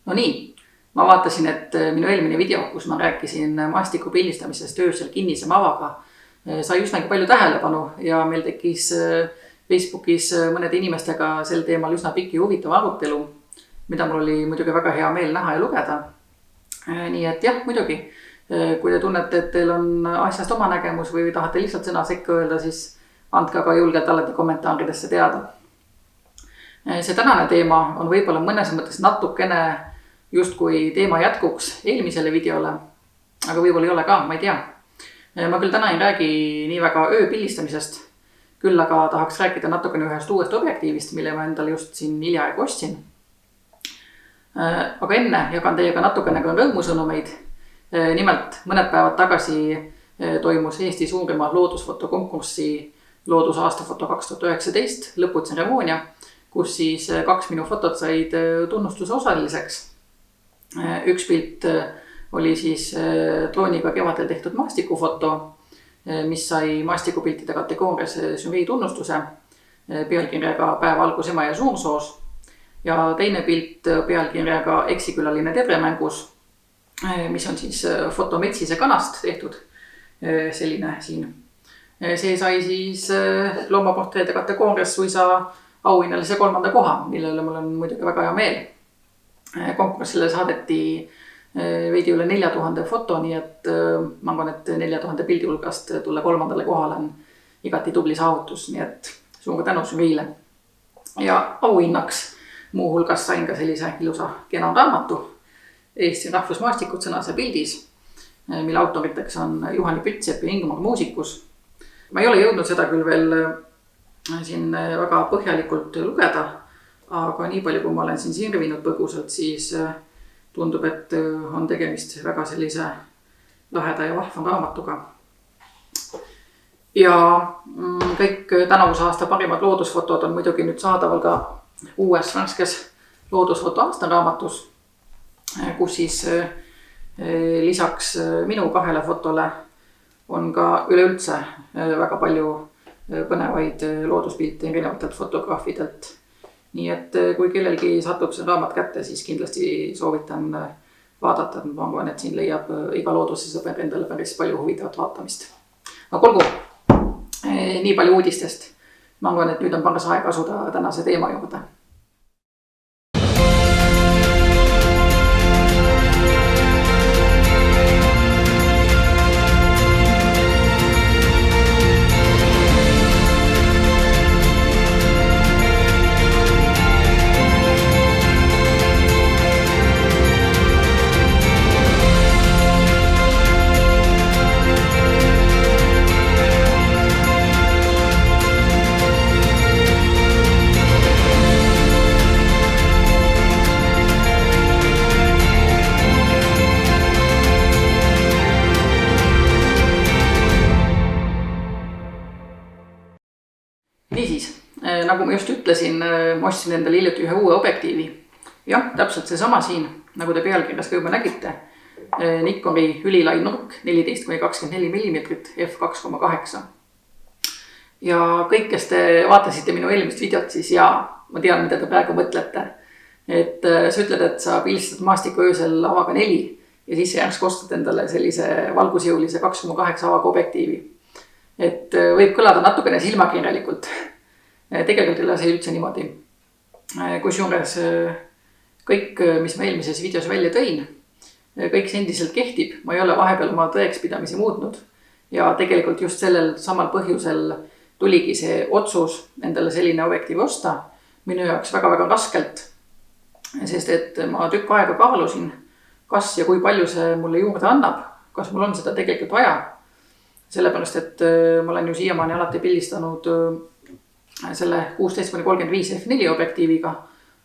No nii, ma vaatasin, et minu eelmine video, kus ma rääkisin maastiku pildistamisest öösel kinnise mavaga, sai üsnagi palju tähelepanu ja meil tekkis Facebookis mõnede inimestega sel teemal üsna pikk ja huvitav arutelu, mida mul oli muidugi väga hea meel näha ja lugeda. Nii et jah, muidugi, kui te tunnete, et teil on asjast oma nägemus või tahate lihtsalt sõna sekka öelda, siis andke aga julgelt alati kommentaaridesse teada. See tänane teema on võib-olla mõnes mõttes natukene justkui teema jätkuks eelmisele videole, aga võib-olla ei ole ka, ma ei tea. Ma küll täna ei räägi nii väga ööpildistamisest, küll aga tahaks rääkida natukene ühest uuest objektiivist, mille ma endale just siin hiljaaegu ostsin. Aga enne jagan teiega natukene ka rõõmusõnumeid. Nimelt mõned päevad tagasi toimus Eesti suurima loodusfotokonkurssi Loodusastafoto 2019 lõputseremoonia, kus siis 2 minu fotot said tunnustuse osaliseks. Üks pilt oli siis drooniga kevadel tehtud maastikufoto, mis sai maastikupiltide kategoorias žürii tunnustuse pealkirjaga Päeva algus ema ja suursoos. Ja teine pilt pealkirjaga Eksikülaline tervemängus, mis on siis foto metsise kanast tehtud, selline siin. See sai siis loomaportreede kategoorias suisa auhinnalise 3. koha, millele mul on muidugi väga hea meel. Konkursile saadeti veidi üle 4000 foto, nii et ma arvan, et 4000 pildi hulgast tulla 3. kohale on igati tubli saavutus, nii et suur tänu žüriile. Ja auhinnaks muu hulgas sain ka sellise ilusa kena raamatu Eesti rahvusmaastikud sõnas ja pildis, mille autoriteks on Juhani Pütsepp ja Ingmar Muusikus. Ma ei ole jõudnud seda küll veel siin väga põhjalikult lugeda, aga nii palju, kui ma olen siin sirvinud põgusalt, siis tundub, et on tegemist väga sellise laheda ja vahva raamatuga. Ja kõik tänavuse aasta parimad loodusfotod on muidugi nüüd saadaval ka uues värskes loodusfoto aastaraamatus, kus siis lisaks minu 2 fotole on ka üleüldse väga palju põnevaid looduspilte erinevatelt fotograafidelt. Nii et kui kellelgi satub see raamat kätte, siis kindlasti soovitan vaadata. Ma arvan, et siin leiab iga loodusesõber endale päris palju huvitavat vaatamist. Aga olgu, nii palju uudistest. Ma arvan, et nüüd on paras aeg asuda tänase teema juurde. Niisiis, nagu ma just ütlesin, ma ostsin endale hiljuti ühe uue objektiivi. Jah, täpselt see sama siin, nagu te pealkirjas ka juba nägite. Nikoni ülilainurk 14-24 mm f2,8. Ja kõik, kes te vaatasite minu eelmist videot, siis ma tean, mida te praegu mõtlete. Et sa ütled, et sa pildistad maastiku öösel avaga 4 ja siis järsku ostad endale sellise valgusjõulise 2,8 avaga objektiivi. Et võib kõlada natukene silmakirjalikult. Tegelikult ei ole see üldse niimoodi. Kusjuures kõik, mis ma eelmises videos välja tõin, kõik see endiselt kehtib. Ma ei ole vahepeal oma tõekspidamisi muutnud. Ja tegelikult just sellel samal põhjusel tuligi see otsus endale selline objektiiv osta minu jaoks väga-väga raskelt. Sest et ma tükk aega kaalusin, kas ja kui palju see mulle juurde annab, kas mul on seda tegelikult vaja. Sellepärast, et ma olen ju siiamaani alati pildistanud selle 16-35 f4 objektiiviga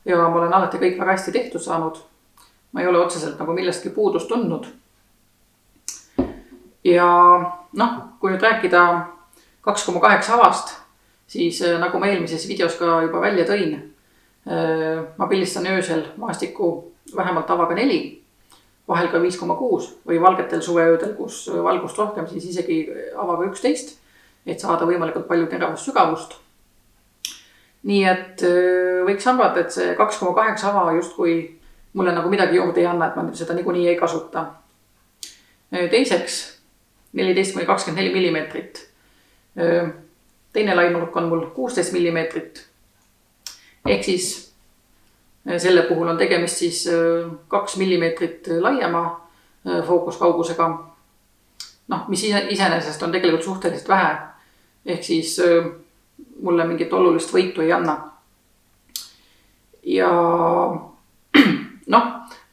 ja ma olen alati kõik väga hästi tehtud saanud. Ma ei ole otseselt nagu millestki puudust tundnud. Ja kui nüüd rääkida 2,8 avast, siis nagu ma eelmises videos ka juba välja tõin, ma pildistan öösel maastiku vähemalt avaga 4. Vahel ka 5,6 või valgetel suveöödel, kus valgust rohkem, siis isegi avaga 11, et saada võimalikult palju teravust sügavust. Nii et võiks arvata, et see 2,8 ava justkui mulle nagu midagi juurde ei anna, et ma seda niikuinii ei kasuta. Teiseks 14–24 millimeetrit. Teine lainurk on mul 16 millimeetrit. Ehk siis selle puhul on tegemist siis 2 millimeetrit laiema fookuskaugusega. Mis iseenesest on tegelikult suhteliselt vähe. Ehk siis mulle mingit olulist võitu ei anna. Ja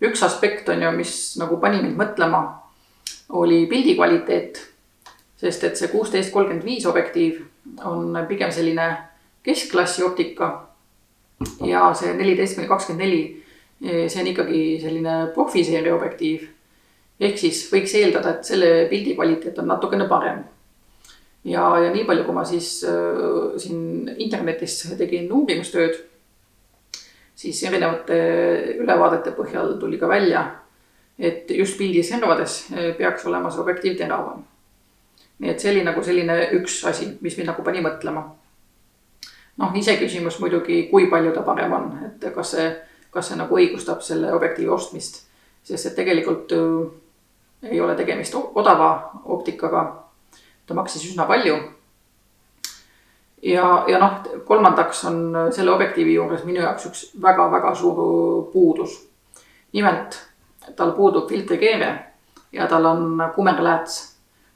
üks aspekt on ju, mis nagu pani mind mõtlema, oli pildi kvaliteet, sest et see 16-35 objektiiv on pigem selline keskklassi optika ja see 14-24, see on ikkagi selline profiseeria objektiiv. Ehk siis võiks eeldada, et selle pildi kvaliteet on natukene parem. Ja nii palju, kui ma siis siin internetis tegin uurimustööd, siis erinevate ülevaadete põhjal tuli ka välja, et just pildi servades peaks olema see objektiiv teravam. Nii et see oli nagu selline üks asi, mis mind nagu pani mõtlema. Ise küsimus muidugi, kui palju ta parem on, et kas see nagu õigustab selle objektiivi ostmist, sest et tegelikult ei ole tegemist odava optikaga, ta maksis üsna palju. Ja kolmandaks on selle objektiivi juures minu jaoks üks väga-väga suur puudus. Nimelt, tal puudub filtrikeere ja tal on kumerlääts,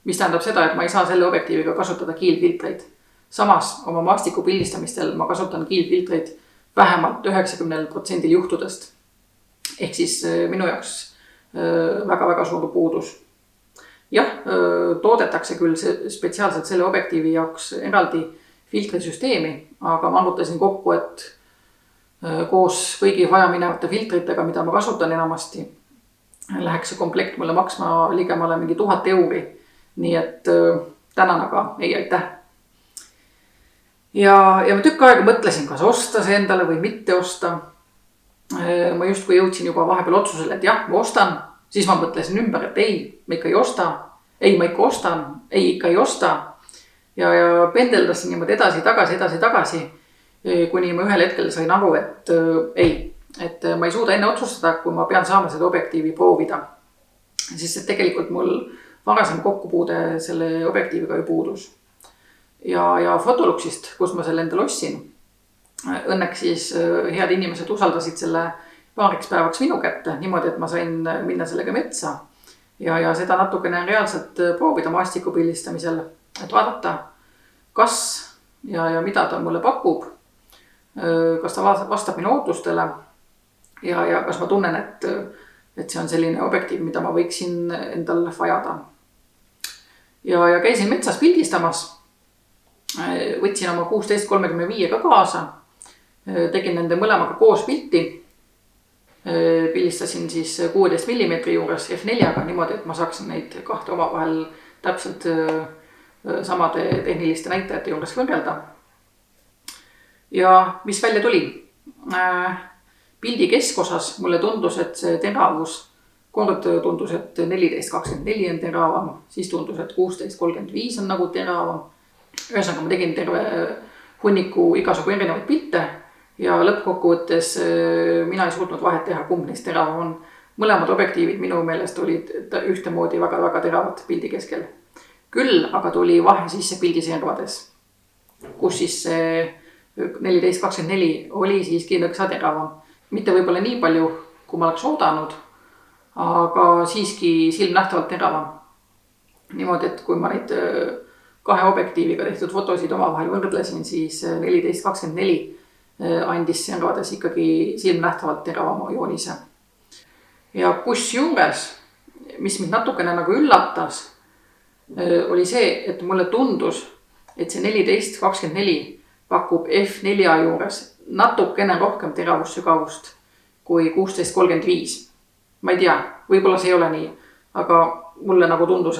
mis tähendab seda, et ma ei saa selle objektiiviga kasutada kiilfiltreid. Samas oma maastiku pildistamistel ma kasutan kiilfiltreid vähemalt 90% juhtudest. Ehk siis minu jaoks väga-väga suur puudus. Jah, toodetakse küll spetsiaalselt selle objektiivi jaoks eraldi filtrisüsteemi, aga ma arvutasin kokku, et koos kõigi vajaminevate filtritega, mida ma kasutan enamasti, läheks see komplekt mulle maksma ligemale mingi 1000 €. Nii et tänan aga ei aitäh. Ja ma tükk aega mõtlesin, kas osta see endale või mitte osta. Ma justkui jõudsin juba vahepeal otsusele, et jah, ma ostan. Siis ma mõtlesin ümber, et ei, ma ikka ei osta. Ei, ma ikka ostan. Ei, ikka ei osta. Ja pendeldasin niimoodi edasi, kuni ma ühel hetkel sain aru, et ei, et ma ei suuda enne otsustada, kui ma pean saama seda objektiivi proovida. Sest et tegelikult mul varasem kokkupuude selle objektiiviga ju puudus. Ja Fotoluxist, kus ma selle endale ostsin, õnneks siis head inimesed usaldasid selle paariks päevaks minu kätte, niimoodi, et ma sain minna sellega metsa ja seda natukene reaalselt proovida maastiku pildistamisel, et vaadata, kas ja mida ta mulle pakub, kas ta vastab minu ootustele ja kas ma tunnen, et see on selline objektiiv, mida ma võiksin endal vajada. Ja käisin metsas pildistamas, võtsin oma 16-35 ka kaasa, tegin nende mõlemaga koos pilti, pildistasin siis 16 millimeetri juures F4-ga niimoodi, et ma saaksin neid kahte omavahel täpselt samade tehniliste näitajate juures võrrelda. Ja mis välja tuli? Pildi keskosas mulle tundus, et see teravus, kord tundus, et 14-24 on teravam, siis tundus, et 16-35 on nagu teravam. Ühesõnaga ma tegin terve hunniku igasugu erinevaid pilte ja lõppkokkuvõttes mina ei suutnud vahet teha, kumb neist teravam on. Mõlemad objektiivid minu meelest olid ühtemoodi väga-väga teravad pildi keskel. Küll aga tuli vahe sisse pildiservades, kus siis 14-24 oli siiski nõksa teravam. Mitte võib-olla nii palju, kui ma oleks oodanud, aga siiski silmnähtavalt teravam. Niimoodi, et kui ma neid kahe objektiiviga tehtud fotosid omavahel võrdlesin, siis 14-24 andis servades ikkagi silmnähtavalt teravama joonise. Ja kusjuures, mis mind natukene nagu üllatas, oli see, et mulle tundus, et see 14-24 pakub F4 juures natukene rohkem teravussügavust kui 16-35. Ma ei tea, võib-olla see ei ole nii, aga mulle nagu tundus,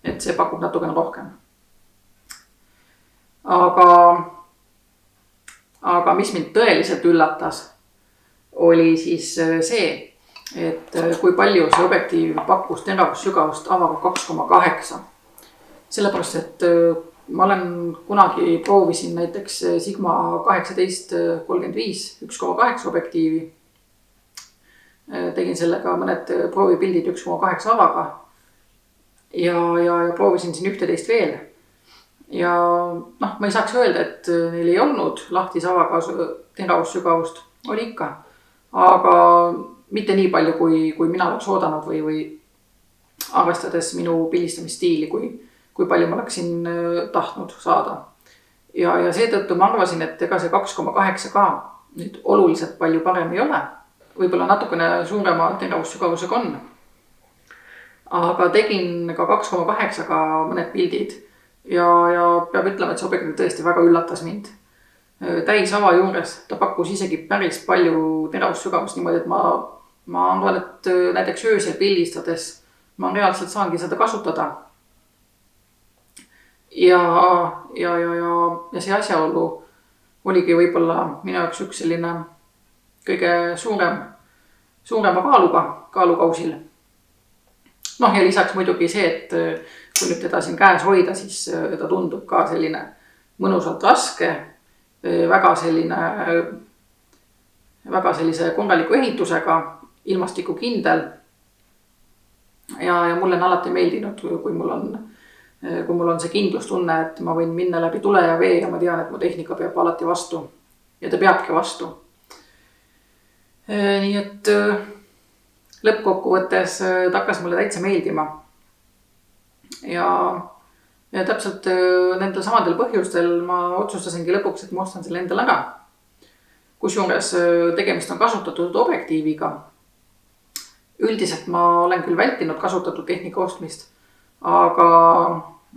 et see pakub natukene rohkem. Aga mis mind tõeliselt üllatas, oli siis see, et kui palju see objektiiv pakkus teravussügavust avaga 2,8. Sellepärast, et ma olen kunagi proovisin näiteks Sigma 18-35 1,8 objektiivi tegin sellega mõned proovipildid 1,8 avaga ja proovisin siin 11 veel. Ja noh, ma ei saaks öelda, et neil ei olnud lahtise avaga teravussügavust, oli ikka. Aga mitte nii palju, kui mina oleks oodanud või arvestades minu pildistamisstiili, kui palju ma oleksin tahtnud saada. Ja seetõttu ma arvasin, et ega see 2,8K nüüd oluliselt palju parem ei ole. Võib-olla natukene suurema teravussügavusega on. Aga tegin ka 2,8K mõned pildid ja peab ütlema, et see objektiiv tõesti väga üllatas mind. Täisava juures ta pakkus isegi päris palju teravussügavust niimoodi, et ma arvan, et näiteks öösel pildistades ma reaalselt saangi seda kasutada. Ja see asjaolu oligi võib-olla minu jaoks üks selline kõige suurema kaalukausil. Noh, ja lisaks muidugi see, et kui nüüd teda siin käes hoida, siis ta tundub ka selline mõnusalt raske, väga sellise korraliku ehitusega, ilmastiku kindel. Ja mulle on alati meeldinud, kui mul on see kindlustunne, et ma võin minna läbi tule ja vee ja ma tean, et mu tehnika peab alati vastu. Ja ta peabki vastu. Nii et lõppkokkuvõttes ta hakkas mulle täitsa meeldima. Ja täpselt nendel samadel põhjustel ma otsustasingi lõpuks, et ma ostan selle endale ära. Kusjuures tegemist on kasutatud objektiiviga. Üldiselt ma olen küll vältinud kasutatud tehnika ostmist, aga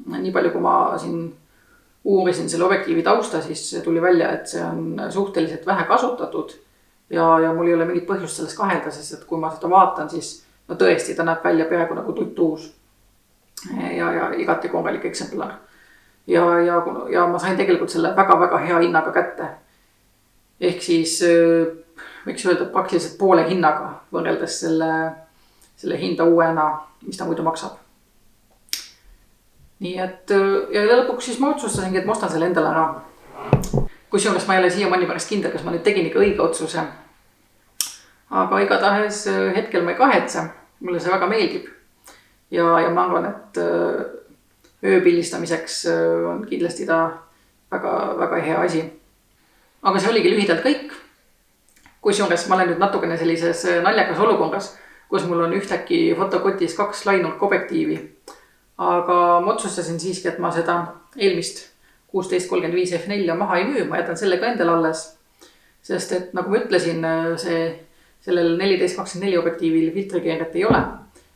nii palju, kui ma siin uurisin selle objektiivi tausta, siis tuli välja, et see on suhteliselt vähe kasutatud ja mul ei ole mingit põhjust sellest kahelda, sest et kui ma seda vaatan, siis no tõesti ta näeb välja peaaegu nagu tuttuus ja igati korralik eksemplar. Ja ma sain tegelikult selle väga-väga hea hinnaga kätte. Ehk siis võiks öelda praktiliselt poole hinnaga võrreldes selle hinda uuena, mis ta muidu maksab. Nii et ja lõpuks siis ma otsustasingi, et ma ostan selle endale ära. Kusjuures ma ei ole siiamaani pärast kindel, kas ma nüüd tegin ikka õige otsuse. Aga igatahes hetkel ma ei kahetse, mulle see väga meeldib. Ja ma arvan, et ööpildistamiseks on kindlasti ta väga, väga hea asi. Aga see oligi lühidalt kõik. Kusjuures ma olen nüüd natukene sellises naljakas olukorras, kus mul on ühtäkki fotokotis 2 lainulk objektiivi. Aga ma otsustasin siiski, et ma seda eelmist 16-35 F4 maha ei müü, ma jätan selle ka endale alles. Sest et nagu ma ütlesin, sellel 14-24 objektiivil filtrikeeret ei ole.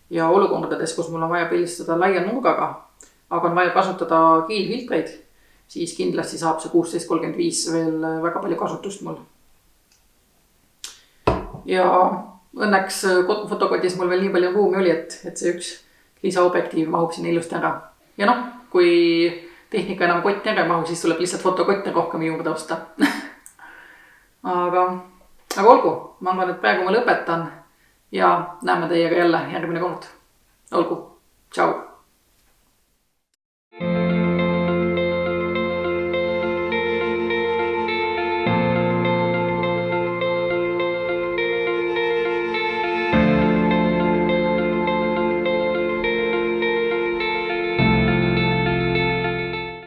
Ja olukordades, kus mul on vaja pildistada laia nurgaga, aga on vaja kasutada kiilfiltreid, siis kindlasti saab see 16-35 veel väga palju kasutust mul. Ja õnneks fotokotis mul veel nii palju ruumi oli, et see üks lisaobjektiiv mahub sinna ilusti ära. Ja noh, kui tehnika enam kotti ära mahu, siis tuleb lihtsalt fotokotte rohkem juurde osta. Aga olgu, ma arvan, et praegu ma lõpetan ja näeme teiega jälle järgmine kord. Olgu, tšau!